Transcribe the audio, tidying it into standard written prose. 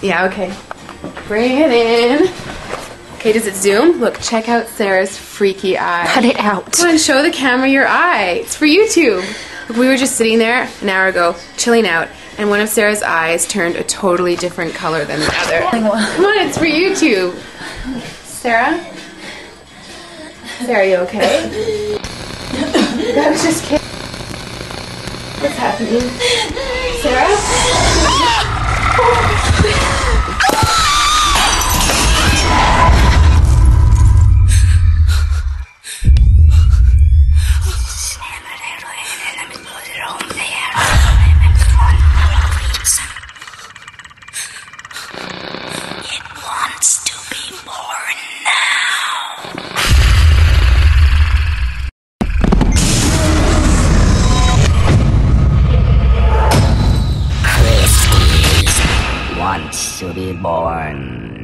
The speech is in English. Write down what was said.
Yeah, okay. Bring it in. Okay, does it zoom? Look, check out Sarah's freaky eye. Cut it out. Come on, show the camera your eye. It's for YouTube. Look, we were just sitting there an hour ago, chilling out, and one of Sarah's eyes turned a totally different color than the other. Come on, it's for YouTube. Sarah? Sarah, you okay? I was just kidding. What's happening? Sarah? It wants to be born now. Christie wants to be born